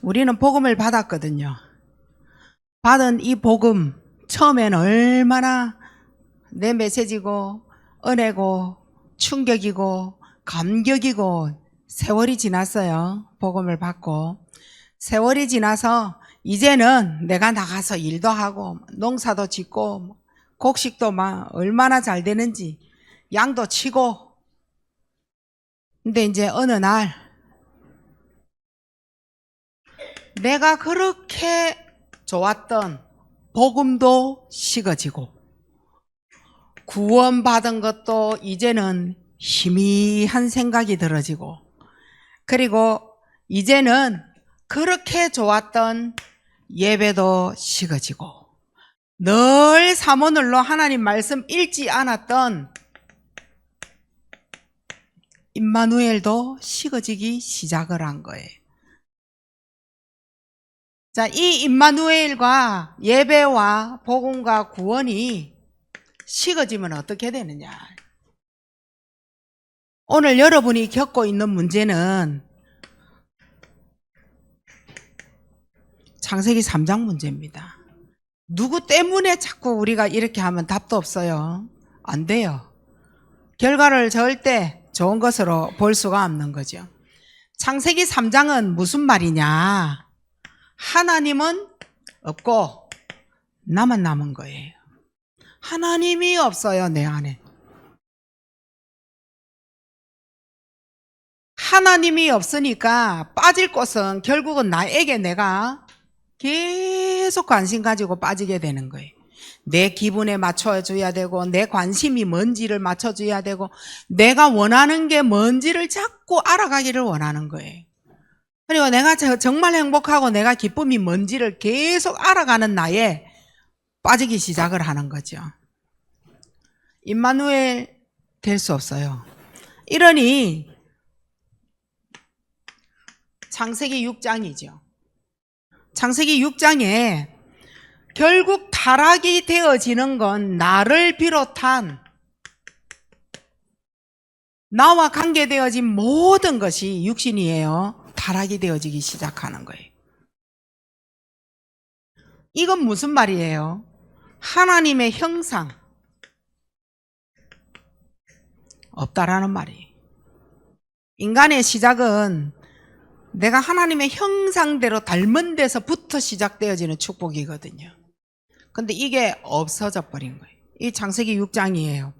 우리는 복음을 받았거든요. 받은 이 복음, 처음엔 얼마나 내 메시지고 은혜고 충격이고 감격이고 세월이 지났어요. 복음을 받고. 세월이 지나서 이제는 내가 나가서 일도 하고 농사도 짓고 곡식도 막 얼마나 잘 되는지 양도 치고. 근데 이제 어느 날 내가 그렇게 좋았던 복음도 식어지고 구원받은 것도 이제는 희미한 생각이 들어지고, 그리고 이제는 그렇게 좋았던 예배도 식어지고, 늘 사모늘로 하나님 말씀 읽지 않았던 임마누엘도 식어지기 시작을 한 거예요. 자, 이 임마누엘과 예배와 복음과 구원이 식어지면 어떻게 되느냐? 오늘 여러분이 겪고 있는 문제는 창세기 3장 문제입니다. 누구 때문에 자꾸 우리가 이렇게 하면 답도 없어요. 안 돼요. 결과를 절대 좋은 것으로 볼 수가 없는 거죠. 창세기 3장은 무슨 말이냐? 하나님은 없고 나만 남은 거예요. 하나님이 없어요, 내 안에. 하나님이 없으니까 빠질 곳은 결국은 나에게 내가 계속 관심 가지고 빠지게 되는 거예요. 내 기분에 맞춰줘야 되고, 내 관심이 뭔지를 맞춰줘야 되고, 내가 원하는 게 뭔지를 자꾸 알아가기를 원하는 거예요. 그리고 내가 정말 행복하고 내가 기쁨이 뭔지를 계속 알아가는 나에 빠지기 시작을 하는 거죠. 임마누엘 될 수 없어요. 이러니 창세기 6장이죠. 창세기 6장에 결국 타락이 되어지는 건 나를 비롯한 나와 관계되어진 모든 것이 육신이에요. 타락이 되어지기 시작하는 거예요. 이건 무슨 말이에요? 하나님의 형상 없다라는 말이에요. 인간의 시작은 내가 하나님의 형상대로 닮은 데서부터 시작되어지는 축복이거든요. 근데 이게 없어져 버린 거예요. 이 창세기 6장이에요.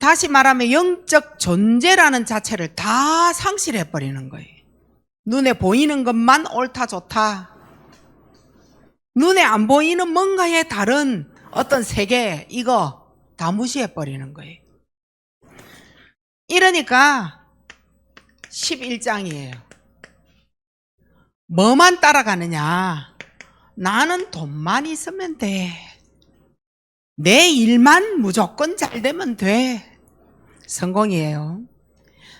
다시 말하면 영적 존재라는 자체를 다 상실해 버리는 거예요. 눈에 보이는 것만 옳다 좋다, 눈에 안 보이는 뭔가의 다른 어떤 세계, 이거 다 무시해 버리는 거예요. 이러니까 11장이에요. 뭐만 따라가느냐? 나는 돈만 있으면 돼. 내 일만 무조건 잘 되면 돼. 성공이에요.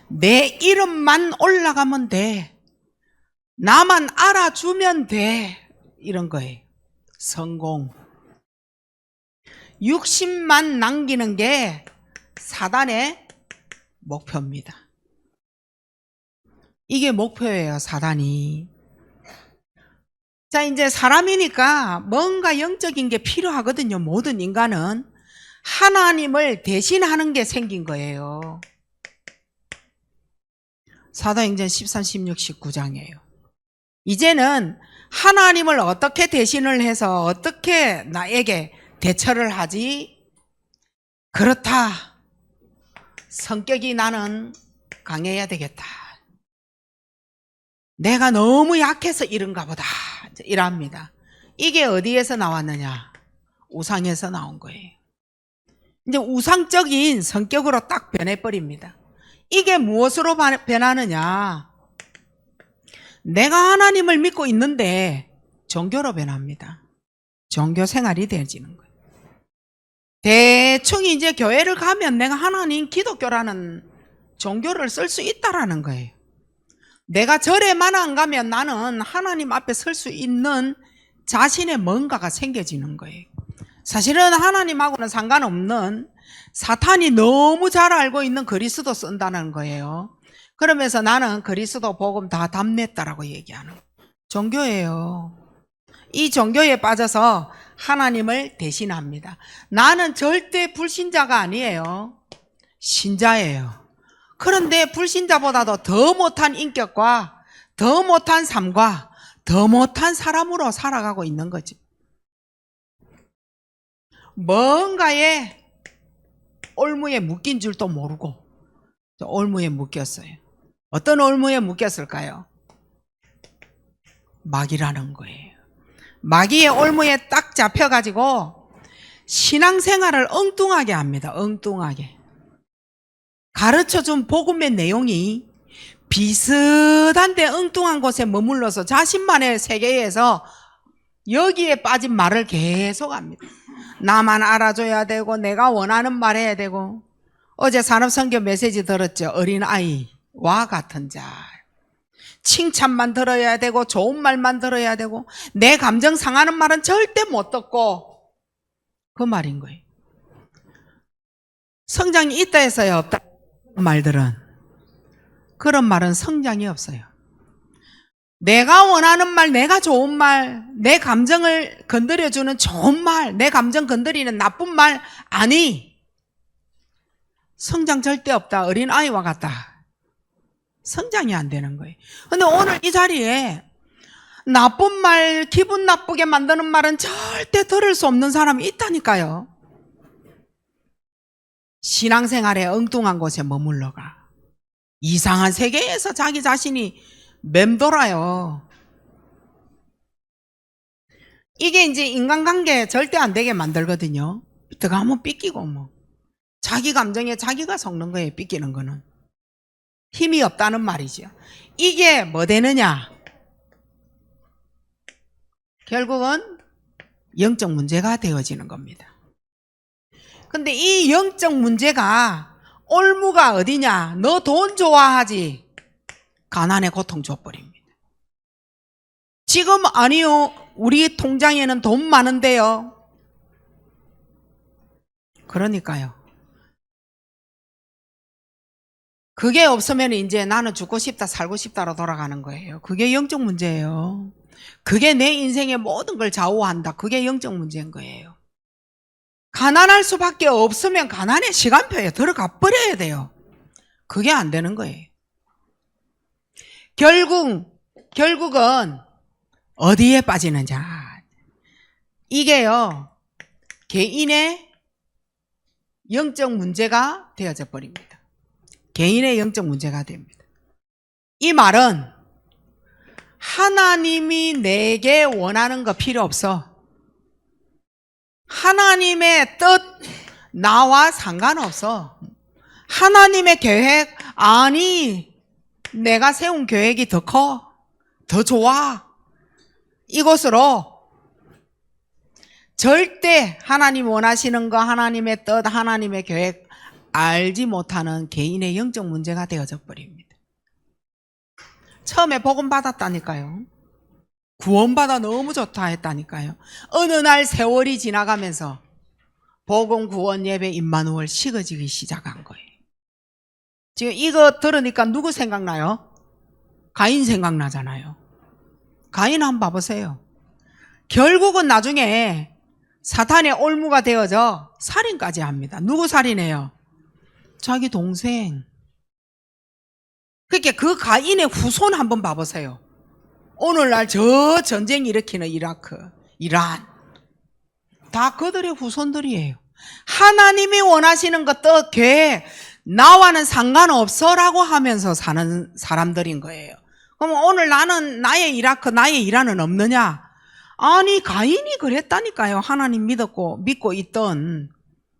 내 이름만 올라가면 돼. 나만 알아주면 돼. 이런 거예요. 성공. 60만 남기는 게 사단의 목표입니다. 이게 목표예요, 사단이. 자, 이제 사람이니까 뭔가 영적인 게 필요하거든요. 모든 인간은 하나님을 대신하는 게 생긴 거예요. 사도행전 13, 16, 19장이에요. 이제는 하나님을 어떻게 대신을 해서 어떻게 나에게 대처를 하지? 그렇다. 성격이 나는 강해야 되겠다. 내가 너무 약해서 이런가 보다. 이랍니다. 이게 어디에서 나왔느냐? 우상에서 나온 거예요. 이제 우상적인 성격으로 딱 변해버립니다. 이게 무엇으로 변하느냐? 내가 하나님을 믿고 있는데 종교로 변합니다. 종교 생활이 되어지는 거예요. 대충 이제 교회를 가면 내가 하나님 기독교라는 종교를 쓸 수 있다라는 거예요. 내가 절에만 안 가면 나는 하나님 앞에 설 수 있는 자신의 뭔가가 생겨지는 거예요. 사실은 하나님하고는 상관없는 사탄이 너무 잘 알고 있는 그리스도 쓴다는 거예요. 그러면서 나는 그리스도 복음 다 답냈다라고 얘기하는 종교예요. 이 종교에 빠져서 하나님을 대신합니다. 나는 절대 불신자가 아니에요. 신자예요. 그런데 불신자보다도 더 못한 인격과 더 못한 삶과 더 못한 사람으로 살아가고 있는 거지. 뭔가에 올무에 묶인 줄도 모르고 올무에 묶였어요. 어떤 올무에 묶였을까요? 마귀라는 거예요. 마귀의 올무에 딱 잡혀가지고 신앙생활을 엉뚱하게 합니다. 엉뚱하게. 가르쳐준 복음의 내용이 비슷한데 엉뚱한 곳에 머물러서 자신만의 세계에서 여기에 빠진 말을 계속 합니다. 나만 알아줘야 되고 내가 원하는 말 해야 되고. 어제 산업선교 메시지 들었죠. 어린아이와 같은 자. 칭찬만 들어야 되고 좋은 말만 들어야 되고 내 감정 상하는 말은 절대 못 듣고, 그 말인 거예요. 성장이 있다 해서야 없다 말들은, 그런 말은 성장이 없어요. 내가 원하는 말, 내가 좋은 말, 내 감정을 건드려주는 좋은 말, 내 감정 건드리는 나쁜 말 아니, 성장 절대 없다. 어린아이와 같다. 성장이 안 되는 거예요. 근데 오늘 이 자리에 나쁜 말, 기분 나쁘게 만드는 말은 절대 들을 수 없는 사람이 있다니까요. 신앙생활에 엉뚱한 곳에 머물러가 이상한 세계에서 자기 자신이 맴돌아요. 이게 이제 인간관계 절대 안 되게 만들거든요. 들어가면 삐끼고 뭐 자기 감정에 자기가 속는 거예요. 삐끼는 거는 힘이 없다는 말이죠. 이게 뭐 되느냐? 결국은 영적 문제가 되어지는 겁니다. 근데 이 영적 문제가 올무가 어디냐? 너 돈 좋아하지? 가난의 고통 줘버립니다. 지금 아니요. 우리 통장에는 돈 많은데요. 그러니까요. 그게 없으면 이제 나는 죽고 싶다, 살고 싶다로 돌아가는 거예요. 그게 영적 문제예요. 그게 내 인생의 모든 걸 좌우한다. 그게 영적 문제인 거예요. 가난할 수밖에 없으면 가난의 시간표에 들어가 버려야 돼요. 그게 안 되는 거예요. 결국은 어디에 빠지느냐. 이게요, 개인의 영적 문제가 되어져 버립니다. 개인의 영적 문제가 됩니다. 이 말은 하나님이 내게 원하는 거 필요 없어. 하나님의 뜻 나와 상관없어. 하나님의 계획, 아니 내가 세운 계획이 더 커, 더 좋아. 이것으로 절대 하나님 원하시는 거, 하나님의 뜻, 하나님의 계획 알지 못하는 개인의 영적 문제가 되어져 버립니다. 처음에 복음 받았다니까요. 구원받아 너무 좋다 했다니까요. 어느 날 세월이 지나가면서 복음 구원 예배 임마누엘 식어지기 시작한 거예요. 지금 이거 들으니까 누구 생각나요? 가인 생각나잖아요. 가인 한번 봐보세요. 결국은 나중에 사탄의 올무가 되어져 살인까지 합니다. 누구 살인해요? 자기 동생. 그러니까 그 가인의 후손 한번 봐보세요. 오늘날 저 전쟁 일으키는 이라크, 이란, 다 그들의 후손들이에요. 하나님이 원하시는 것도 계획, 나와는 상관없어 라고 하면서 사는 사람들인 거예요. 그럼 오늘 나는 나의 이라크, 나의 이란은 없느냐? 아니, 가인이 그랬다니까요. 하나님 믿고 있던,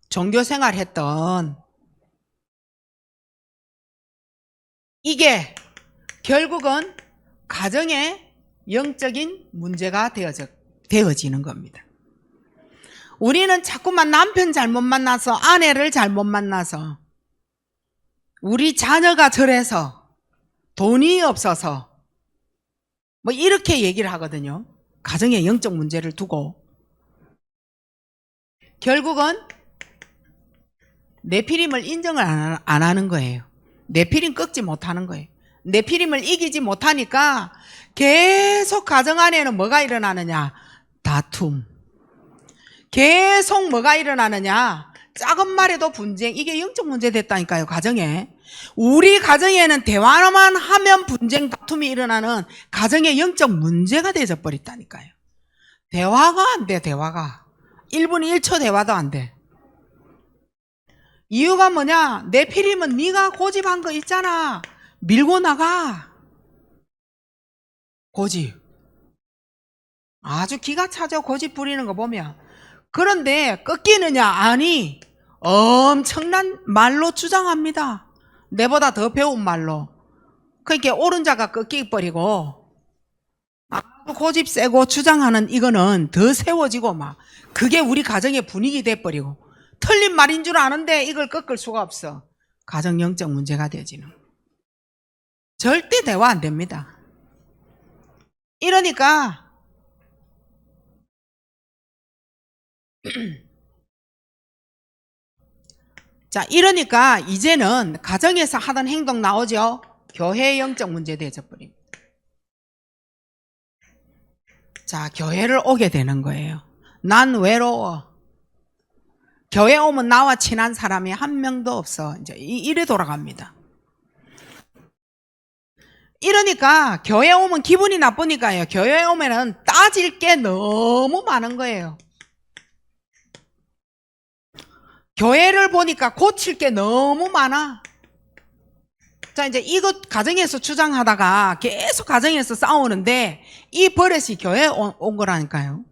종교생활 했던. 이게 결국은 가정의 영적인 문제가 되어지는 겁니다. 우리는 자꾸만 남편 잘못 만나서, 아내를 잘못 만나서, 우리 자녀가 저래서, 돈이 없어서 뭐 이렇게 얘기를 하거든요. 가정의 영적 문제를 두고. 결국은 네피림을 인정을 안 하는 거예요. 네피림 꺾지 못하는 거예요. 내피림을 이기지 못하니까 계속 가정 안에는 뭐가 일어나느냐? 다툼. 계속 뭐가 일어나느냐? 작은 말에도 분쟁. 이게 영적 문제 됐다니까요, 가정에. 우리 가정에는 대화만 하면 분쟁, 다툼이 일어나는 가정의 영적 문제가 되어져 버렸다니까요. 대화가 안 돼, 대화가. 1분 1초 대화도 안 돼. 이유가 뭐냐? 내 필이면 네가 고집한 거 있잖아. 밀고 나가. 고집. 아주 기가 차죠, 고집 부리는 거 보면. 그런데 꺾이느냐? 아니, 엄청난 말로 주장합니다. 내보다 더 배운 말로. 그러니까 옳은 자가 꺾여버리고 아주 고집 세고 주장하는 이거는 더 세워지고 막 그게 우리 가정의 분위기 돼버리고 틀린 말인 줄 아는데 이걸 꺾을 수가 없어. 가정 영적 문제가 되어지는. 절대 대화 안 됩니다. 이러니까 자, 이러니까 이제는 가정에서 하던 행동 나오죠. 교회 영적 문제 되어버립니다. 자, 교회를 오게 되는 거예요. 난 외로워. 교회 오면 나와 친한 사람이 한 명도 없어. 이제 이래 돌아갑니다. 이러니까 교회 오면 기분이 나쁘니까요. 교회 오면은 따질 게 너무 많은 거예요. 교회를 보니까 고칠 게 너무 많아. 자, 이제 이것 가정에서 주장하다가 계속 가정에서 싸우는데 이 버릇이 교회에 온 거라니까요.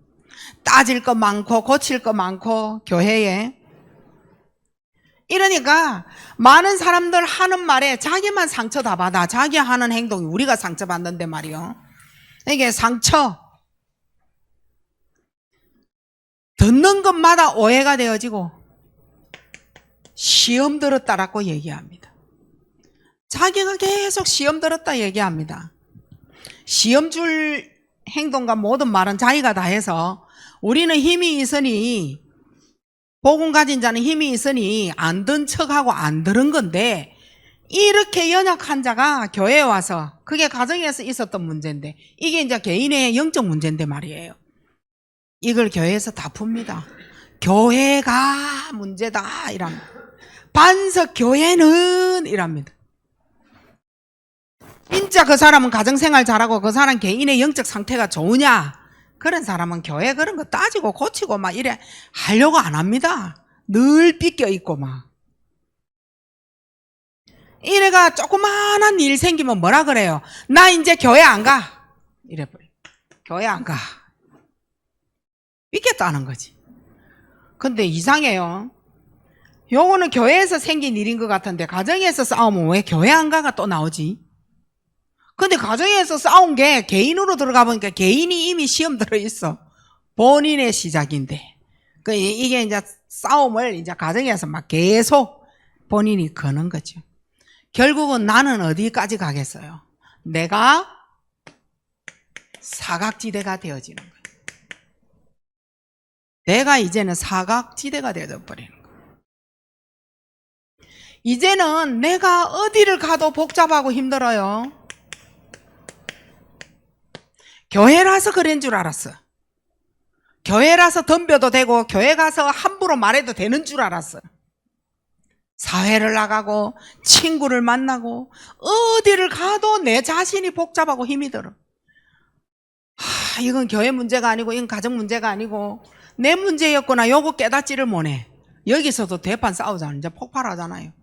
따질 거 많고 고칠 거 많고 교회에. 이러니까 많은 사람들 하는 말에 자기만 상처 다 받아. 자기 하는 행동이 우리가 상처받는데 말이요. 이게 상처. 듣는 것마다 오해가 되어지고 시험 들었다라고 얘기합니다. 자기가 계속 시험 들었다 얘기합니다. 시험 줄 행동과 모든 말은 자기가 다 해서 우리는 힘이 있으니 복음 가진 자는 힘이 있으니 안 든 척하고 안 들은 건데 이렇게 연약한 자가 교회에 와서 그게 가정에서 있었던 문제인데 이게 이제 개인의 영적 문제인데 말이에요. 이걸 교회에서 다 풉니다. 교회가 문제다 이랍니다. 반석 교회는 이랍니다. 진짜 그 사람은 가정생활 잘하고 그 사람 개인의 영적 상태가 좋으냐? 그런 사람은 교회 그런 거 따지고 고치고 막 이래 하려고 안 합니다. 늘 삐껴 있고 막. 이래가 조그마한 일 생기면 뭐라 그래요? 나 이제 교회 안 가. 이래버려. 교회 안 가. 삐겠다는 거지. 근데 이상해요. 요거는 교회에서 생긴 일인 것 같은데 가정에서 싸우면 왜 교회 안 가가 또 나오지? 근데 가정에서 싸운 게 개인으로 들어가 보니까 개인이 이미 시험 들어 있어. 본인의 시작인데. 이게 이제 싸움을 이제 가정에서 막 계속 본인이 거는 거죠. 결국은 나는 어디까지 가겠어요? 내가 사각지대가 되어지는 거예요. 내가 이제는 사각지대가 되어져 버리는 거예요. 이제는 내가 어디를 가도 복잡하고 힘들어요. 교회라서 그런 줄 알았어. 교회라서 덤벼도 되고 교회 가서 함부로 말해도 되는 줄 알았어. 사회를 나가고 친구를 만나고 어디를 가도 내 자신이 복잡하고 힘이 들어. 이건 교회 문제가 아니고 이건 가정 문제가 아니고 내 문제였구나. 요거 깨닫지를 못해. 여기서도 대판 싸우잖아요. 이제 폭발하잖아요.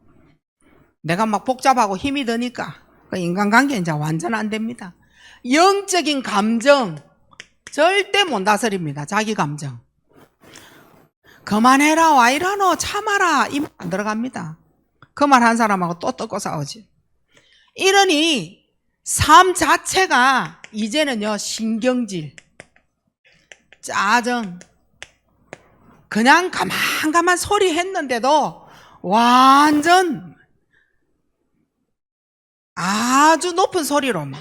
내가 막 복잡하고 힘이 드니까 인간관계 이제 완전 안 됩니다. 영적인 감정 절대 못 다스립니다. 자기 감정. 그만해라, 와 이러노, 참아라 이 말 안 들어갑니다. 그 말 한 사람하고 또 뜯고 싸우지. 이러니 삶 자체가 이제는요 신경질, 짜증, 그냥 가만 소리 했는데도 완전 아주 높은 소리로 막.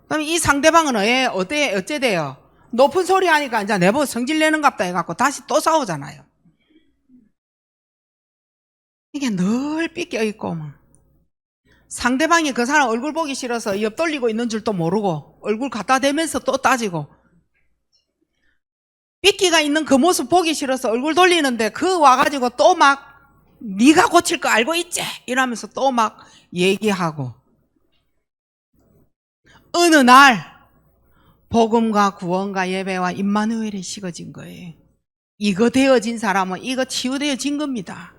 그럼 이 상대방은 어째 돼요? 높은 소리 하니까 이제 내보고 성질 내는갑다 해갖고 다시 또 싸우잖아요. 이게 늘 삐껴 있고 막. 상대방이 그 사람 얼굴 보기 싫어서 옆 돌리고 있는 줄도 모르고 얼굴 갖다 대면서 또 따지고, 삐끼가 있는 그 모습 보기 싫어서 얼굴 돌리는데 그 와가지고 또 막 네가 고칠 거 알고 있지? 이러면서 또 막 얘기하고, 어느 날 복음과 구원과 예배와 임마누엘이 식어진 거예요. 이거 되어진 사람은 이거 치유되어진 겁니다.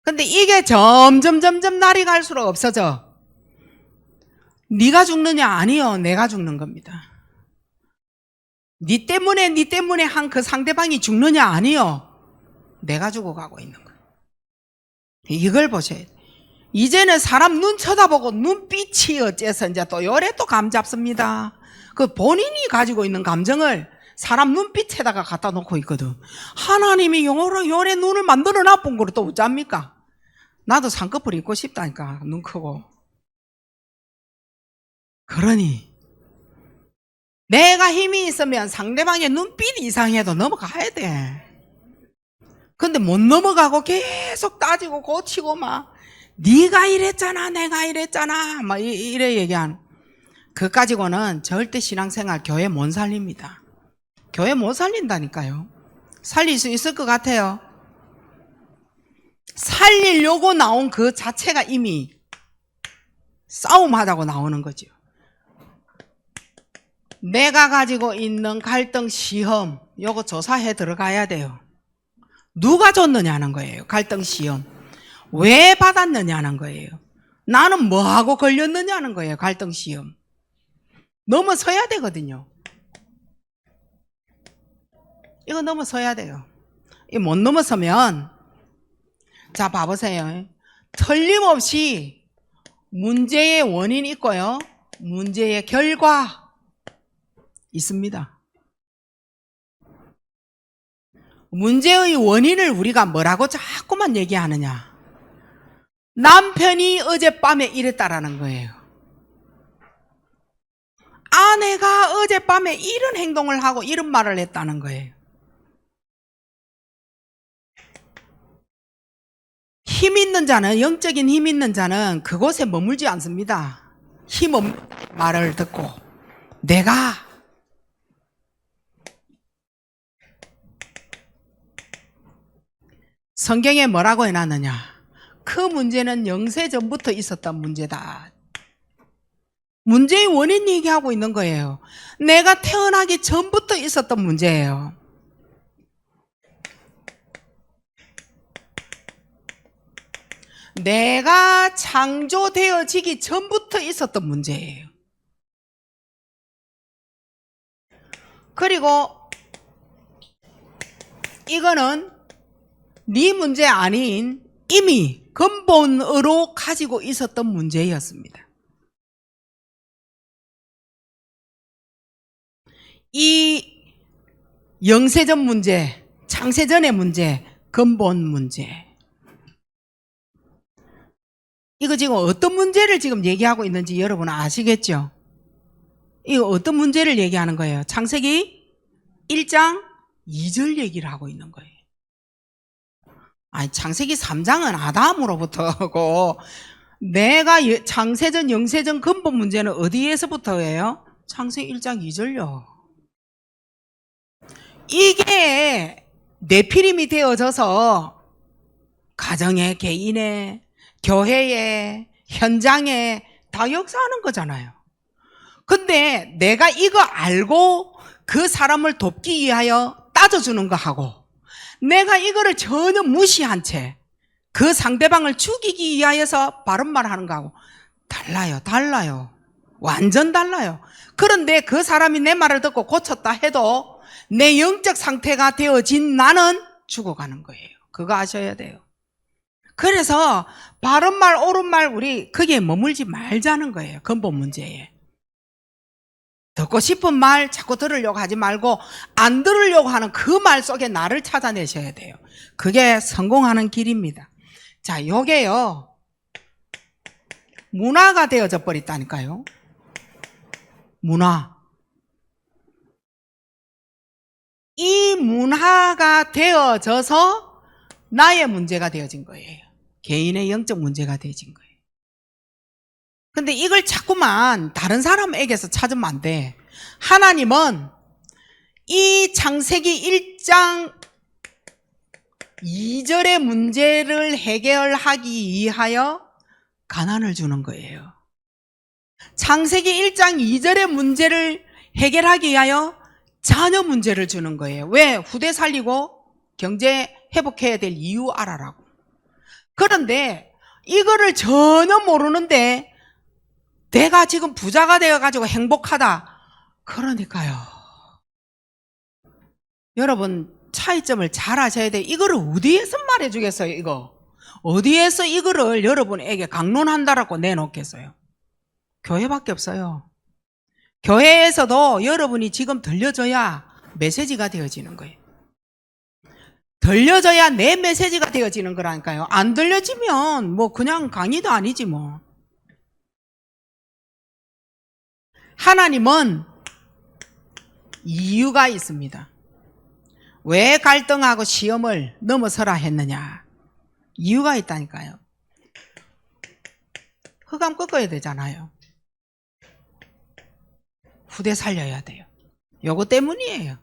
근데 이게 점점 날이 갈수록 없어져. 네가 죽느냐? 아니요, 내가 죽는 겁니다. 네 때문에 한 그 상대방이 죽느냐? 아니요, 내가 죽어가고 있는 거예요. 이걸 보셔야 돼요. 이제는 사람 눈 쳐다보고 눈빛이 어째서 이제 또 요래 또 감 잡습니다. 그 본인이 가지고 있는 감정을 사람 눈빛에다가 갖다 놓고 있거든. 하나님이 요래 눈을 만들어 놔본 거를 또 어쩝니까? 나도 쌍꺼풀 입고 싶다니까, 눈 크고. 그러니 내가 힘이 있으면 상대방의 눈빛 이상해도 넘어가야 돼. 근데 못 넘어가고 계속 따지고 고치고 막 네가 이랬잖아, 내가 이랬잖아, 막 이래 얘기하는, 그거 가지고는 절대 신앙생활 교회 못 살립니다. 교회 못 살린다니까요. 살릴 수 있을 것 같아요? 살리려고 나온 그 자체가 이미 싸움하자고 나오는 거죠. 내가 가지고 있는 갈등 시험, 요거 조사해 들어가야 돼요. 누가 줬느냐는 거예요. 갈등 시험 왜 받았느냐는 거예요. 나는 뭐하고 걸렸느냐는 거예요. 갈등 시험 넘어서야 되거든요. 이거 넘어서야 돼요. 이 못 넘어서면, 자 봐보세요. 틀림없이 문제의 원인이 있고요, 문제의 결과 있습니다. 문제의 원인을 우리가 뭐라고 자꾸만 얘기하느냐? 남편이 어젯밤에 이랬다라는 거예요. 아내가 어젯밤에 이런 행동을 하고 이런 말을 했다는 거예요. 힘 있는 자는, 영적인 힘 있는 자는 그곳에 머물지 않습니다. 힘 없는 말을 듣고 내가 성경에 뭐라고 해놨느냐? 그 문제는 영세 전부터 있었던 문제다. 문제의 원인 얘기하고 있는 거예요. 내가 태어나기 전부터 있었던 문제예요. 내가 창조되어지기 전부터 있었던 문제예요. 그리고 이거는 네 문제 아닌 이미 근본으로 가지고 있었던 문제였습니다. 이 영세전 문제, 창세전의 문제, 근본 문제, 이거 지금 어떤 문제를 지금 얘기하고 있는지 여러분 아시겠죠? 이거 어떤 문제를 얘기하는 거예요? 창세기 1장 2절 얘기를 하고 있는 거예요. 아니, 창세기 3장은 아담으로부터고, 내가 창세전, 영세전 근본 문제는 어디에서부터예요? 창세기 1장 2절요. 이게 네피림이 되어져서 가정에, 개인에, 교회에, 현장에 다 역사하는 거잖아요. 근데 내가 이거 알고 그 사람을 돕기 위하여 따져주는 거 하고, 내가 이거를 전혀 무시한 채 그 상대방을 죽이기 위하여서 바른 말 하는 거하고 달라요. 완전 달라요. 그런데 그 사람이 내 말을 듣고 고쳤다 해도 내 영적 상태가 되어진 나는 죽어가는 거예요. 그거 아셔야 돼요. 그래서 바른 말, 옳은 말, 우리 거기에 머물지 말자는 거예요. 근본 문제에. 듣고 싶은 말 자꾸 들으려고 하지 말고 안 들으려고 하는 그 말 속에 나를 찾아내셔야 돼요. 그게 성공하는 길입니다. 자, 요게요, 문화가 되어져 버렸다니까요. 문화. 이 문화가 되어져서 나의 문제가 되어진 거예요. 개인의 영적 문제가 되어진 거예요. 근데 이걸 자꾸만 다른 사람에게서 찾으면 안 돼. 하나님은 이 창세기 1장 2절의 문제를 해결하기 위하여 가난을 주는 거예요. 창세기 1장 2절의 문제를 해결하기 위하여 자녀 문제를 주는 거예요. 왜? 후대 살리고 경제 회복해야 될 이유 알아라고. 그런데 이거를 전혀 모르는데 내가 지금 부자가 되어가지고 행복하다. 그러니까요. 여러분 차이점을 잘 아셔야 돼요. 이거를 어디에서 말해주겠어요, 이거? 어디에서 이거를 여러분에게 강론한다라고 내놓겠어요? 교회밖에 없어요. 교회에서도 여러분이 지금 들려줘야 메시지가 되어지는 거예요. 들려줘야 내 메시지가 되어지는 거라니까요. 안 들려지면 뭐 그냥 강의도 아니지 뭐. 하나님은 이유가 있습니다. 왜 갈등하고 시험을 넘어서라 했느냐? 이유가 있다니까요. 흑암 꺾어야 되잖아요. 후대 살려야 돼요. 요거 때문이에요.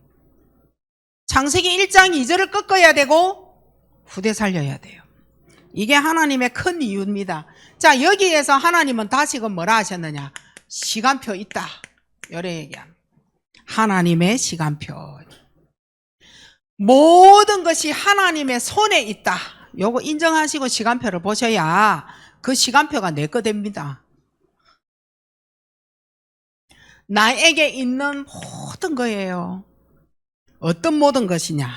창세기 1장 2절을 꺾어야 되고 후대 살려야 돼요. 이게 하나님의 큰 이유입니다. 자, 여기에서 하나님은 다시금 뭐라 하셨느냐? 시간표 있다. 요래 얘기합니다. 하나님의 시간표. 모든 것이 하나님의 손에 있다. 요거 인정하시고 시간표를 보셔야 그 시간표가 내 거 됩니다. 나에게 있는 모든 거예요. 어떤 모든 것이냐?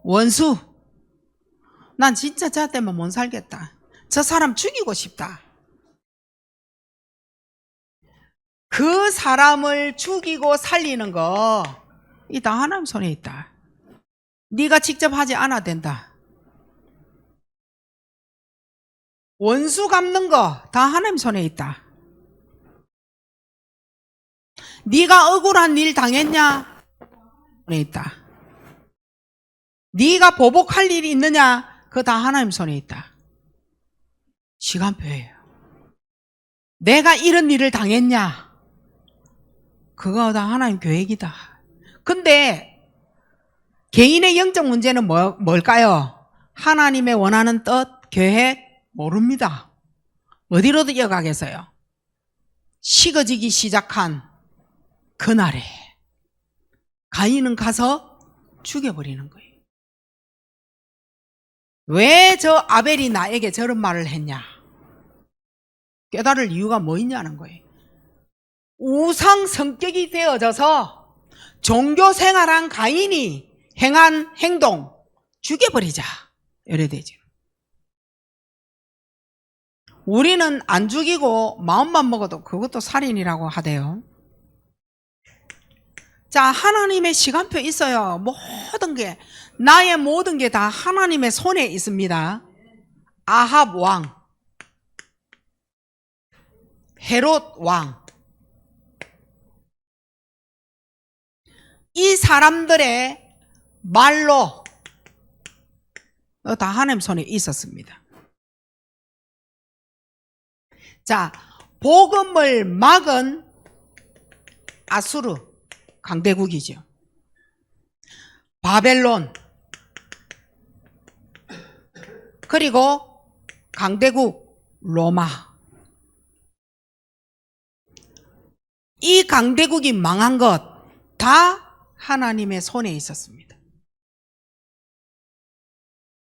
원수. 난 진짜 저 때문에 못 살겠다. 저 사람 죽이고 싶다. 그 사람을 죽이고 살리는 거, 이 다 하나님 손에 있다. 네가 직접 하지 않아도 된다. 원수 갚는 거 다 하나님 손에 있다. 네가 억울한 일 당했냐? 손에 있다. 네가 보복할 일이 있느냐? 그거 다 하나님 손에 있다. 시간표예요. 내가 이런 일을 당했냐? 그거 다 하나님 계획이다. 근데 개인의 영적 문제는 뭘까요? 하나님의 원하는 뜻, 계획 모릅니다. 어디로도 이어가겠어요? 식어지기 시작한 그날에 가인은 가서 죽여버리는 거예요. 왜 저 아벨이 나에게 저런 말을 했냐? 깨달을 이유가 뭐 있냐는 거예요. 우상 성격이 되어져서 종교 생활한 가인이 행한 행동 죽여버리자 이래 되죠. 우리는 안 죽이고 마음만 먹어도 그것도 살인이라고 하대요. 자, 하나님의 시간표 있어요. 모든 게, 나의 모든 게 다 하나님의 손에 있습니다. 아합 왕, 헤롯 왕, 이 사람들의 말로 다 하나님 손에 있었습니다. 자, 복음을 막은 아수르 강대국이죠. 바벨론, 그리고 강대국 로마. 이 강대국이 망한 것 다 하나님의 손에 있었습니다.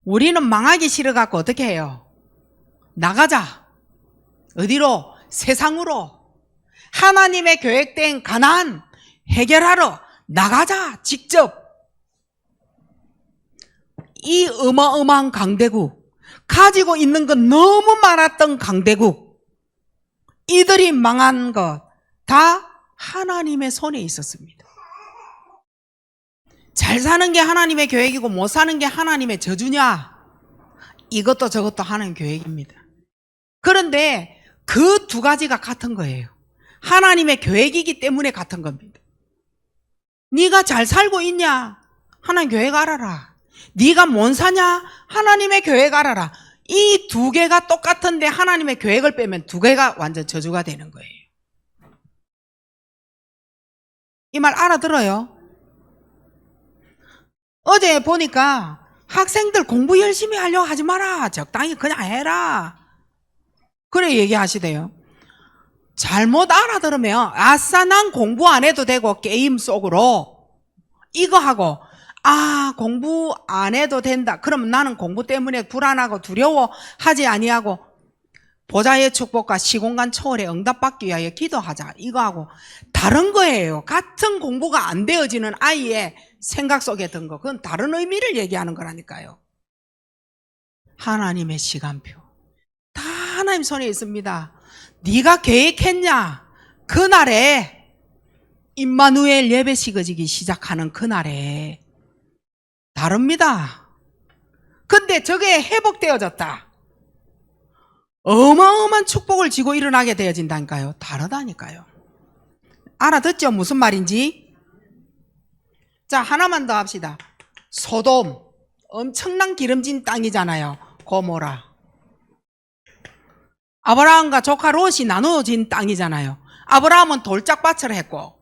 우리는 망하기 싫어갖고 어떻게 해요? 나가자. 어디로? 세상으로. 하나님의 계획된 가난 해결하러 나가자. 직접. 이 어마어마한 강대국, 가지고 있는 건 너무 많았던 강대국, 이들이 망한 것 다 하나님의 손에 있었습니다. 잘 사는 게 하나님의 계획이고 못 사는 게 하나님의 저주냐? 이것도 저것도 하나님 계획입니다. 그런데 그 두 가지가 같은 거예요. 하나님의 계획이기 때문에 같은 겁니다. 네가 잘 살고 있냐? 하나님 계획 알아라. 네가 못 사냐? 하나님의 계획 알아라. 이 두 개가 똑같은데 하나님의 계획을 빼면 두 개가 완전 저주가 되는 거예요. 이 말 알아들어요? 어제 보니까 학생들 공부 열심히 하려고 하지 마라. 적당히 그냥 해라. 그래 얘기하시대요. 잘못 알아들으면 아싸 난 공부 안 해도 되고 게임 속으로 이거 하고 공부 안 해도 된다. 그러면 나는 공부 때문에 불안하고 두려워하지 아니하고 보좌의 축복과 시공간 초월에 응답받기 위하여 기도하자. 이거 하고 다른 거예요. 같은 공부가 안 되어지는 아이의 생각 속에 든 거. 그건 다른 의미를 얘기하는 거라니까요. 하나님의 시간표. 다 하나님 손에 있습니다. 네가 계획했냐? 그날에 임마누엘 예배 시거지기 시작하는 그날에 다릅니다. 근데 저게 회복되어졌다. 어마어마한 축복을 지고 일어나게 되어진다니까요. 다르다니까요. 알아듣죠? 무슨 말인지? 자, 하나만 더 합시다. 소돔. 엄청난 기름진 땅이잖아요. 고모라. 아브라함과 조카 롯이 나누어진 땅이잖아요. 아브라함은 돌짝밭을 했고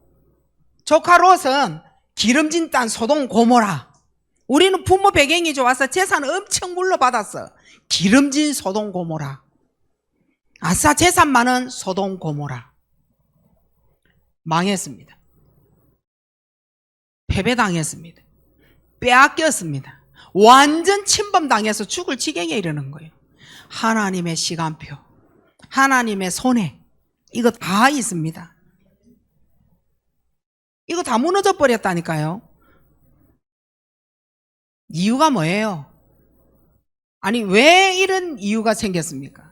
조카 롯은 기름진 땅 소돔 고모라. 우리는 부모 배경이 좋아서 재산을 엄청 물러받았어. 기름진 소돔 고모라. 아싸 재산 많은 소돔 고모라. 망했습니다. 패배당했습니다. 빼앗겼습니다. 완전 침범당해서 죽을 지경에 이르는 거예요. 하나님의 시간표, 하나님의 손에 이거 다 있습니다. 이거 다 무너져 버렸다니까요. 이유가 뭐예요? 아니 왜 이런 이유가 생겼습니까?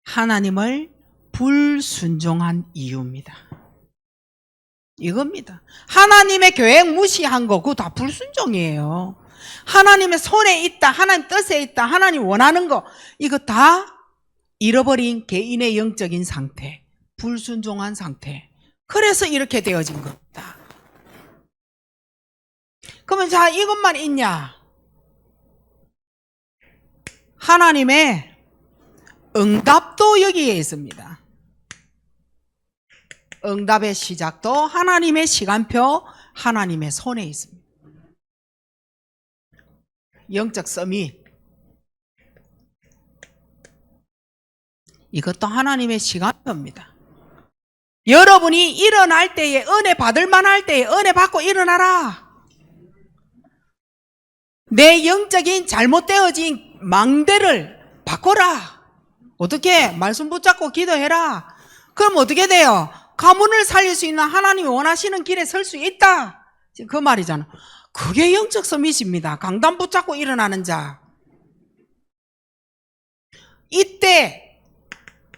하나님을 불순종한 이유입니다. 이겁니다. 하나님의 계획 무시한 거 그거 다 불순종이에요. 하나님의 손에 있다, 하나님 뜻에 있다, 하나님 원하는 거 이거 다 잃어버린 개인의 영적인 상태, 불순종한 상태. 그래서 이렇게 되어진 겁니다. 그러면 자 이것만 있냐? 하나님의 응답도 여기에 있습니다. 응답의 시작도 하나님의 시간표, 하나님의 손에 있습니다. 영적 서밋. 이것도 하나님의 시간표입니다. 여러분이 일어날 때에 은혜 받을 만할 때에 은혜 받고 일어나라. 내 영적인 잘못되어진 망대를 바꿔라. 어떻게? 말씀 붙잡고 기도해라. 그럼 어떻게 돼요? 가문을 살릴 수 있는 하나님이 원하시는 길에 설 수 있다. 그 말이잖아. 그게 영적 서밋입니다. 강단 붙잡고 일어나는 자. 이때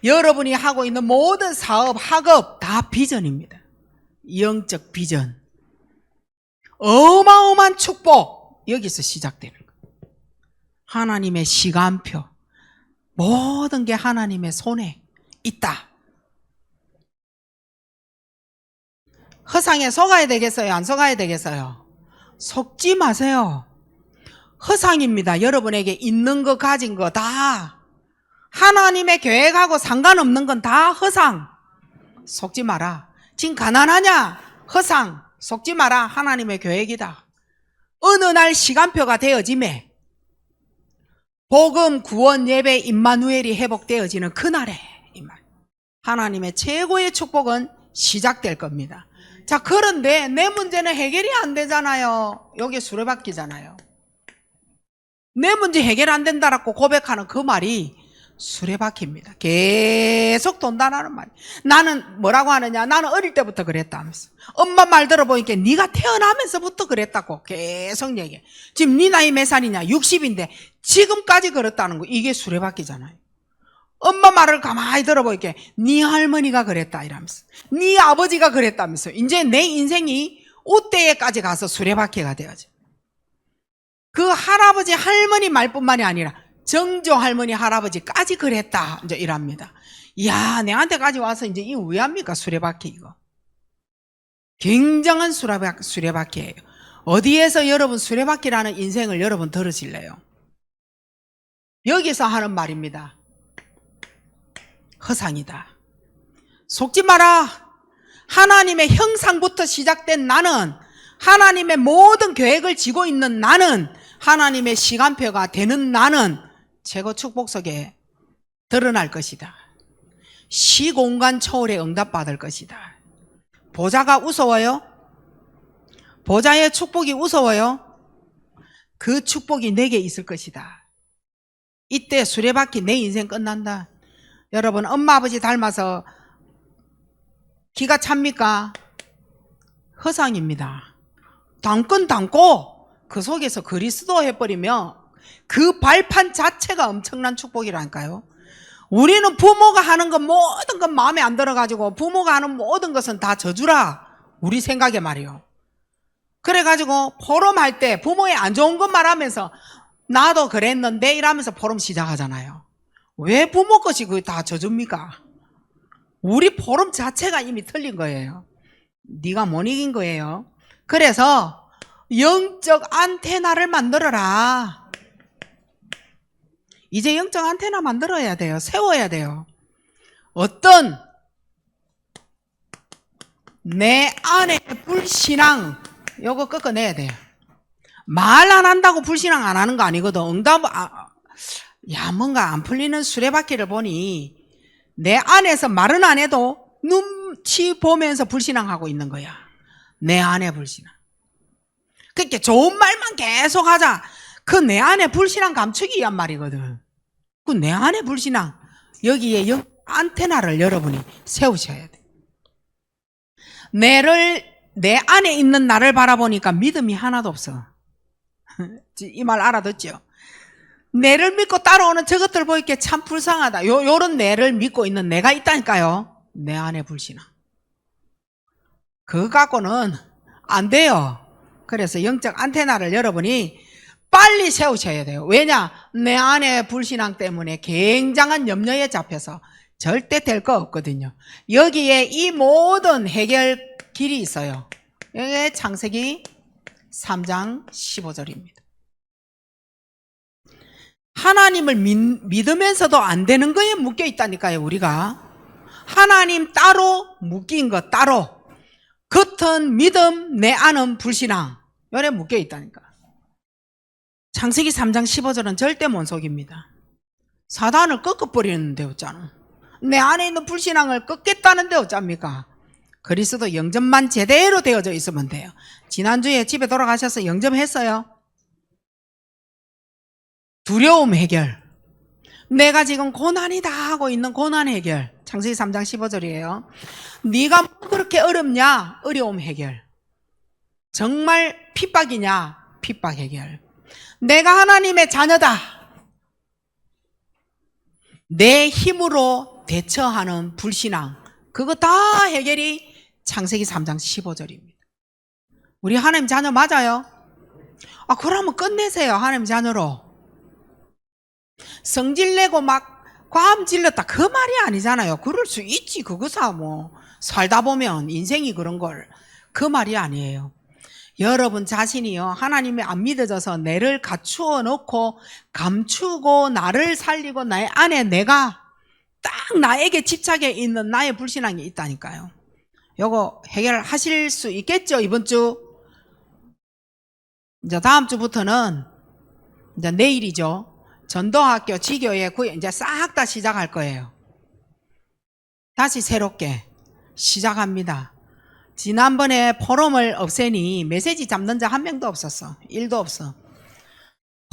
여러분이 하고 있는 모든 사업, 학업 다 비전입니다. 영적 비전. 어마어마한 축복 여기서 시작되는 거예요. 하나님의 시간표. 모든 게 하나님의 손에 있다. 허상에 속아야 되겠어요? 안 속아야 되겠어요? 속지 마세요. 허상입니다. 여러분에게 있는 거 가진 거 다. 하나님의 계획하고 상관없는 건 다 허상. 속지 마라. 지금 가난하냐? 허상. 속지 마라. 하나님의 계획이다. 어느 날 시간표가 되어짐에 복음, 구원, 예배, 임마누엘이 회복되어지는 그날에 이 말. 하나님의 최고의 축복은 시작될 겁니다. 자, 그런데 내 문제는 해결이 안 되잖아요. 여기 수레바퀴잖아요. 내 문제 해결 안 된다라고 고백하는 그 말이 수레바퀴입니다. 계속 돈다라는 말이. 나는 뭐라고 하느냐? 나는 어릴 때부터 그랬다 하면서. 엄마 말 들어보니까 네가 태어나면서부터 그랬다고 계속 얘기해. 지금 네 나이 몇 살이냐? 60인데 지금까지 그랬다는 거. 이게 수레바퀴잖아요. 엄마 말을 가만히 들어보니까 네 할머니가 그랬다 이러면서. 네 아버지가 그랬다면서. 이제 내 인생이 우때에까지 가서 수레바퀴가 되어져. 그 할아버지 할머니 말뿐만이 아니라 정조 할머니 할아버지까지 그랬다 이제 이랍니다. 이야, 내한테까지 와서 이제 이거 왜 합니까? 수레바퀴 이거. 굉장한 수레바퀴예요. 어디에서 여러분 수레바퀴라는 인생을 여러분 들으실래요? 여기서 하는 말입니다. 허상이다. 속지 마라. 하나님의 형상부터 시작된 나는, 하나님의 모든 계획을 지고 있는 나는, 하나님의 시간표가 되는 나는 최고 축복 속에 드러날 것이다. 시공간 초월에 응답받을 것이다. 보좌가 우스워요? 보좌의 축복이 우스워요? 그 축복이 내게 있을 것이다. 이때 수레바퀴 내 인생 끝난다. 여러분, 엄마 아버지 닮아서 기가 찹니까? 허상입니다. 당근 담고 그 속에서 그리스도 해버리면 그 발판 자체가 엄청난 축복이라니까요. 우리는 부모가 하는 건 모든 건 마음에 안 들어가지고 부모가 하는 모든 것은 다 저주라, 우리 생각에 말이요. 그래가지고 포럼할 때 부모의 안 좋은 것 말하면서 나도 그랬는데 이러면서 포럼 시작하잖아요. 왜 부모 것이 그게 다 저주입니까? 우리 포럼 자체가 이미 틀린 거예요. 네가 못 이긴 거예요. 그래서 영적 안테나를 만들어라. 이제 영적 안테나 만들어야 돼요. 세워야 돼요. 어떤 내 안에 불신앙, 요거 꺾어내야 돼요. 말 안 한다고 불신앙 안 하는 거 아니거든. 뭔가 안 풀리는 수레바퀴를 보니 내 안에서 말은 안 해도 눈치 보면서 불신앙하고 있는 거야. 내 안에 불신앙. 그러니까 좋은 말만 계속 하자. 그 내 안에 불신앙 감추기란 말이거든. 그 내 안에 불신앙, 여기에 안테나를 여러분이 세우셔야 돼. 내 안에 있는 나를 바라보니까 믿음이 하나도 없어. 이 말 알아듣죠? 내를 믿고 따라오는 저것들 보이게 참 불쌍하다. 요런 내를 믿고 있는 내가 있다니까요. 내 안에 불신앙. 그거 갖고는 안 돼요. 그래서 영적 안테나를 여러분이 빨리 세우셔야 돼요. 왜냐? 내 안에 불신앙 때문에 굉장한 염려에 잡혀서 절대 될 거 없거든요. 여기에 이 모든 해결 길이 있어요. 여기에 창세기 3장 15절입니다. 하나님을 믿으면서도 안 되는 거에 묶여 있다니까요. 우리가 하나님 따로, 묶인 것 따로, 겉은 믿음, 내 안은 불신앙, 요래 묶여 있다니까. 창세기 3장 15절은 절대 못 속입니다. 사단을 꺾어버리는 데 없잖아. 내 안에 있는 불신앙을 꺾겠다는 데 없잡니까? 그리스도 영접만 제대로 되어져 있으면 돼요. 지난주에 집에 돌아가셔서 영접했어요? 두려움 해결. 내가 지금 고난이다 하고 있는 고난 해결. 창세기 3장 15절이에요. 네가 뭐 그렇게 어렵냐? 어려움 해결. 정말 핍박이냐? 핍박 해결. 내가 하나님의 자녀다. 내 힘으로 대처하는 불신앙. 그거 다 해결이 창세기 3장 15절입니다. 우리 하나님 자녀 맞아요? 그러면 끝내세요. 하나님 자녀로. 성질내고 막 과음 질렀다, 그 말이 아니잖아요. 그럴 수 있지. 그거사 뭐 살다 보면 인생이 그런 걸. 그 말이 아니에요. 여러분 자신이요, 하나님이 안 믿어져서 내를 갖추어 놓고 감추고 나를 살리고 나의 안에 내가 딱 나에게 집착해 있는 나의 불신앙이 있다니까요. 요거 해결하실 수 있겠죠? 이번 주. 이제 다음 주부터는 이제 내일이죠. 전도학교, 지교회 이제 싹 다 시작할 거예요. 다시 새롭게 시작합니다. 지난번에 포럼을 없애니 메시지 잡는 자 한 명도 없었어. 1도 없어.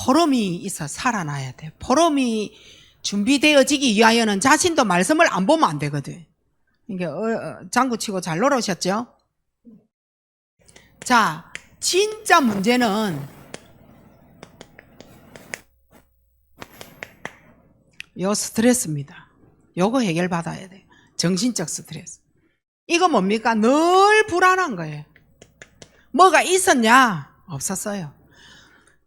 포럼이 있어 살아나야 돼. 포럼이 준비되어지기 위하여는 자신도 말씀을 안 보면 안 되거든. 이게 장구치고 잘 놀아오셨죠? 자, 진짜 문제는 요 스트레스입니다. 요거 해결받아야 돼요. 정신적 스트레스. 이거 뭡니까? 늘 불안한 거예요. 뭐가 있었냐? 없었어요.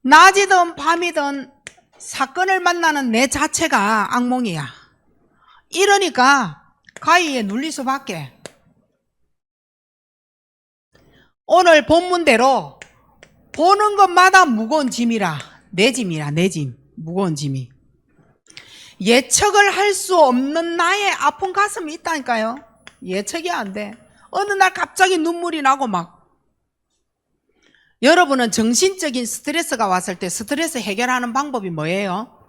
낮이든 밤이든 사건을 만나는 내 자체가 악몽이야. 이러니까 가위에 눌릴 수밖에. 오늘 본문대로 보는 것마다 무거운 짐이라. 내 짐이라, 내 짐. 무거운 짐이. 예측을 할 수 없는 나의 아픈 가슴이 있다니까요. 예측이 안 돼. 어느 날 갑자기 눈물이 나고 막. 여러분은 정신적인 스트레스가 왔을 때 스트레스 해결하는 방법이 뭐예요?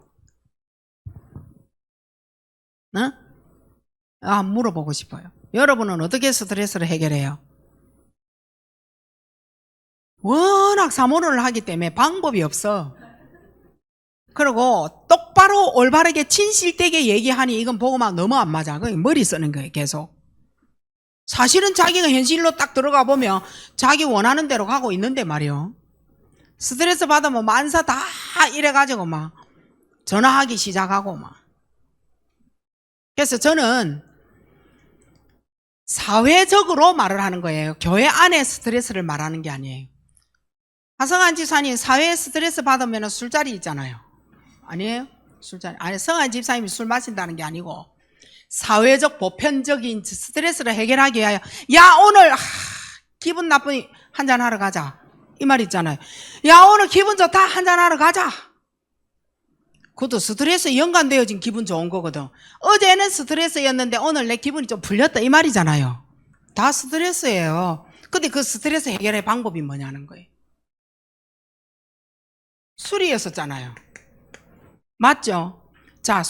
응? 물어보고 싶어요. 여러분은 어떻게 스트레스를 해결해요? 워낙 사모를 하기 때문에 방법이 없어. 그리고 똑바로 올바르게 진실되게 얘기하니 이건 보고만 너무 안 맞아. 그냥 머리 쓰는 거예요, 계속. 사실은 자기가 현실로 딱 들어가 보면 자기 원하는 대로 가고 있는데 말이요. 스트레스 받으면 만사 다 이래가지고 막 전화하기 시작하고 막. 그래서 저는 사회적으로 말을 하는 거예요. 교회 안에 스트레스를 말하는 게 아니에요. 하성한 집사님 사회에 스트레스 받으면 술자리 있잖아요. 아니에요? 술자리. 아니, 성한 집사님이 술 마신다는 게 아니고 사회적 보편적인 스트레스를 해결하기 위하여 야 오늘 기분 나쁘니 한잔하러 가자 이 말 있잖아요. 야 오늘 기분 좋다 한잔하러 가자. 그것도 스트레스에 연관되어진 기분 좋은 거거든. 어제는 스트레스였는데 오늘 내 기분이 좀 풀렸다 이 말이잖아요. 다 스트레스예요. 근데 그 스트레스 해결의 방법이 뭐냐는 거예요. 술이었었잖아요. 맞죠? 자,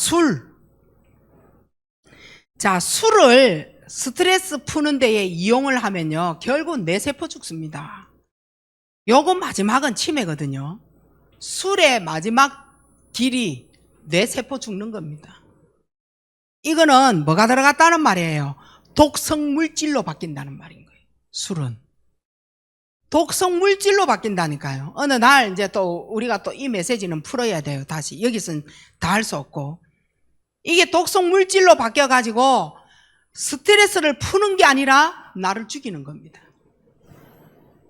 술을 스트레스 푸는 데에 이용을 하면요. 결국 뇌세포 죽습니다. 요거 마지막은 치매거든요. 술의 마지막 길이 뇌세포 죽는 겁니다. 이거는 뭐가 들어갔다는 말이에요? 독성 물질로 바뀐다는 말인 거예요. 술은. 독성 물질로 바뀐다니까요. 어느 날 이제 또 우리가 또 이 메시지는 풀어야 돼요. 다시. 여기서는 다 할 수 없고. 이게 독성 물질로 바뀌어가지고 스트레스를 푸는 게 아니라 나를 죽이는 겁니다.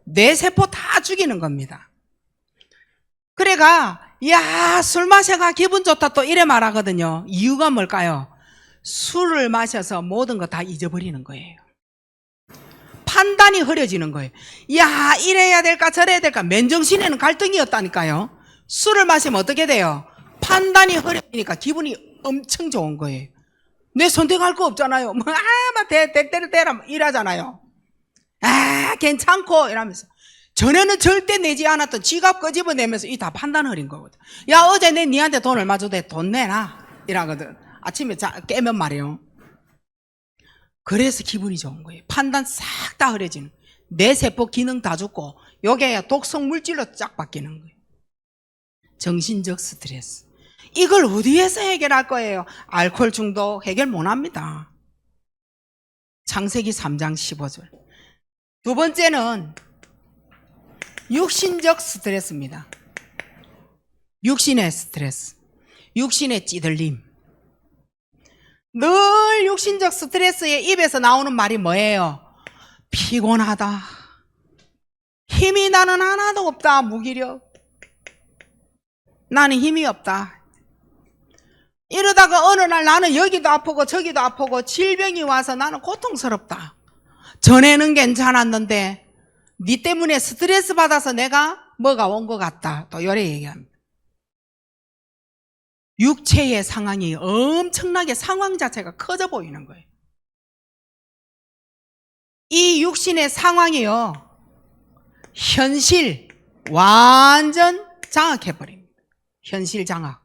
뇌세포 다 죽이는 겁니다. 그래가 야, 술 마셔가 기분 좋다 또 이래 말하거든요. 이유가 뭘까요? 술을 마셔서 모든 거 다 잊어버리는 거예요. 판단이 흐려지는 거예요. 야, 이래야 될까 저래야 될까 맨정신에는 갈등이었다니까요. 술을 마시면 어떻게 돼요? 판단이 흐려지니까 기분이 엄청 좋은 거예요. 내 선택할 거 없잖아요. 막 대대를 대라 이러잖아요. 괜찮고 이러면서. 전에는 절대 내지 않았던 지갑 끄집어내면서 이 다 판단 흐린 거거든. 야, 어제 내 니한테 돈 얼마 줘도 돼. 돈 내놔. 이러거든. 아침에 깨면 말이에요. 그래서 기분이 좋은 거예요. 판단 싹 다 흐려지는 거예요. 내 세포 기능 다 죽고 요게 독성 물질로 쫙 바뀌는 거예요. 정신적 스트레스. 이걸 어디에서 해결할 거예요? 알코올 중독 해결 못합니다. 창세기 3장 15절. 두 번째는 육신적 스트레스입니다. 육신의 스트레스. 육신의 찌들림. 늘 육신적 스트레스에 입에서 나오는 말이 뭐예요? 피곤하다. 힘이 나는 하나도 없다. 무기력. 나는 힘이 없다. 이러다가 어느 날 나는 여기도 아프고 저기도 아프고 질병이 와서 나는 고통스럽다. 전에는 괜찮았는데 니 때문에 스트레스 받아서 내가 뭐가 온 것 같다. 또 요래 얘기합니다. 육체의 상황이 엄청나게 상황 자체가 커져 보이는 거예요. 이 육신의 상황이요. 현실 완전 장악해버립니다. 현실 장악.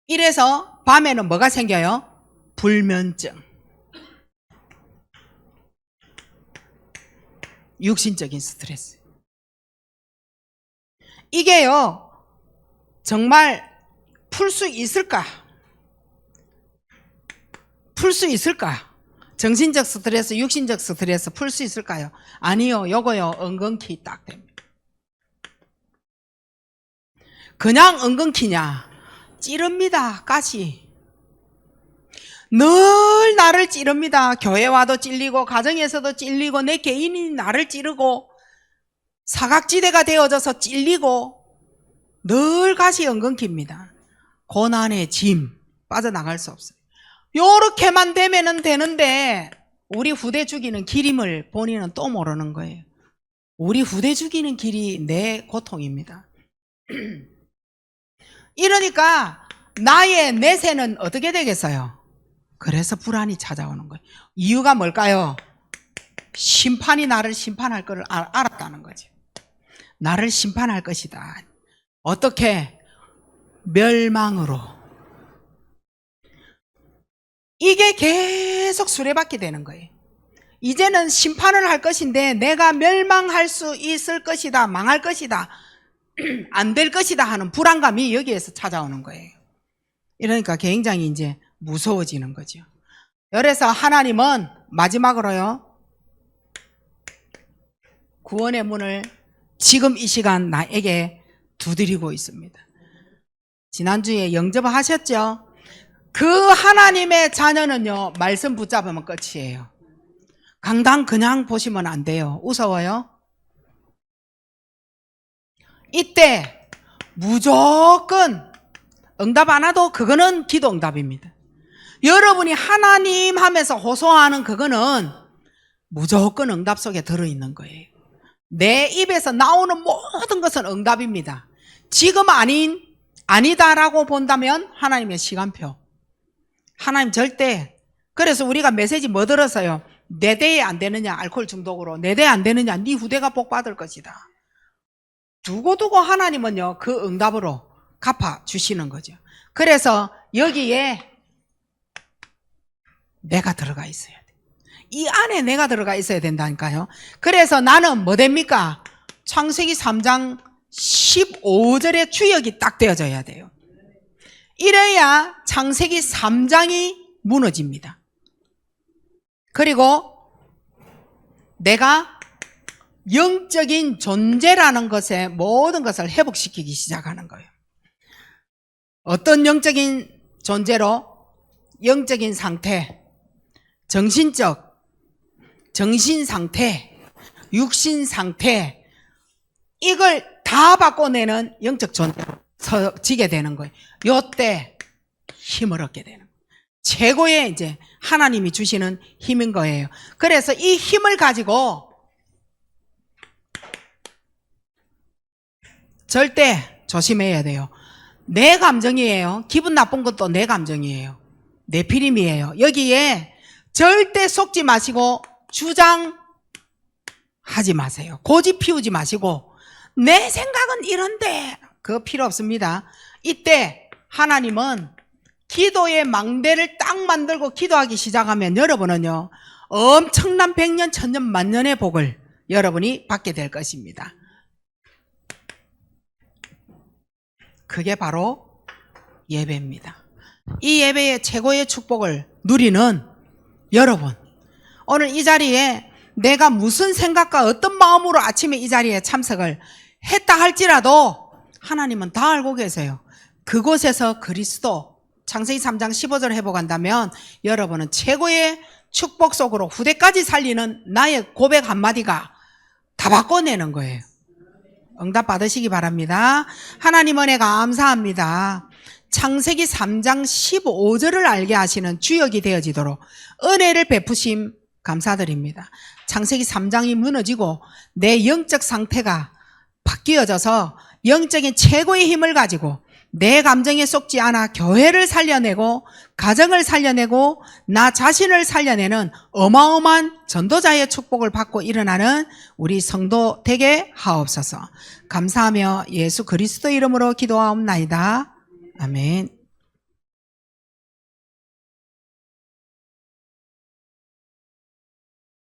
이래서 밤에는 뭐가 생겨요? 불면증. 육신적인 스트레스. 이게요. 정말 풀 수 있을까? 풀 수 있을까? 정신적 스트레스, 육신적 스트레스 풀 수 있을까요? 아니요. 요거요. 은근키 딱 됩니다. 그냥 은근키냐? 찌릅니다. 가시. 늘 나를 찌릅니다. 교회 와도 찔리고 가정에서도 찔리고 내 개인이 나를 찌르고 사각지대가 되어져서 찔리고 늘 가시 은근키입니다. 고난의 짐 빠져나갈 수 없어요. 요렇게만 되면은 되는데 우리 후대 죽이는 길임을 본인은 또 모르는 거예요. 우리 후대 죽이는 길이 내 고통입니다. 이러니까 나의 내세는 어떻게 되겠어요? 그래서 불안이 찾아오는 거예요. 이유가 뭘까요? 심판이 나를 심판할 것을 알았다는 거죠. 나를 심판할 것이다. 어떻게? 멸망으로. 이게 계속 수레바퀴 되는 거예요. 이제는 심판을 할 것인데 내가 멸망할 수 있을 것이다, 망할 것이다, 안 될 것이다 하는 불안감이 여기에서 찾아오는 거예요. 이러니까 굉장히 이제 무서워지는 거죠. 그래서 하나님은 마지막으로요, 구원의 문을 지금 이 시간 나에게 두드리고 있습니다. 지난주에 영접하셨죠? 그 하나님의 자녀는요, 말씀 붙잡으면 끝이에요. 강당 그냥 보시면 안 돼요. 무서워요? 이때 무조건 응답 안 와도 그거는 기도 응답입니다. 여러분이 하나님 하면서 호소하는 그거는 무조건 응답 속에 들어있는 거예요. 내 입에서 나오는 모든 것은 응답입니다. 지금 아니다라고 본다면 하나님의 시간표. 하나님 절대. 그래서 우리가 메시지 뭐 들었어요? 내 대에 안 되느냐, 알코올 중독으로. 내 대에 안 되느냐, 네 후대가 복 받을 것이다. 두고두고 하나님은요, 그 응답으로 갚아주시는 거죠. 그래서 여기에 내가 들어가 있어야 돼. 이 안에 내가 들어가 있어야 된다니까요. 그래서 나는 뭐 됩니까? 창세기 3장 15절의 주역이 딱 되어져야 돼요. 이래야 창세기 3장이 무너집니다. 그리고 내가 영적인 존재라는 것에 모든 것을 회복시키기 시작하는 거예요. 어떤 영적인 존재로? 영적인 상태, 정신적, 정신 상태, 육신 상태, 이걸 다 바꿔내는 영적 존재로 서지게 되는 거예요. 요때 힘을 얻게 되는 거예요. 최고의 이제 하나님이 주시는 힘인 거예요. 그래서 이 힘을 가지고 절대 조심해야 돼요. 내 감정이에요. 기분 나쁜 것도 내 감정이에요. 내 필임이에요. 여기에 절대 속지 마시고 주장하지 마세요. 고집 피우지 마시고 내 생각은 이런데 그거 필요 없습니다. 이때 하나님은 기도의 망대를 딱 만들고 기도하기 시작하면 여러분은요, 엄청난 100년, 1000년, 만년의 복을 여러분이 받게 될 것입니다. 그게 바로 예배입니다. 이 예배의 최고의 축복을 누리는 여러분, 오늘 이 자리에 내가 무슨 생각과 어떤 마음으로 아침에 이 자리에 참석을 했다 할지라도 하나님은 다 알고 계세요. 그곳에서 그리스도, 창세기 3장 15절 회복한다면 여러분은 최고의 축복 속으로 후대까지 살리는 나의 고백 한마디가 다 바꿔내는 거예요. 응답 받으시기 바랍니다. 하나님 은혜 감사합니다. 창세기 3장 15절을 알게 하시는 주역이 되어지도록 은혜를 베푸심 감사드립니다. 창세기 3장이 무너지고 내 영적 상태가 바뀌어져서 영적인 최고의 힘을 가지고 내 감정에 속지 않아 교회를 살려내고 가정을 살려내고 나 자신을 살려내는 어마어마한 전도자의 축복을 받고 일어나는 우리 성도 되게 하옵소서. 감사하며 예수 그리스도 이름으로 기도하옵나이다. 아멘.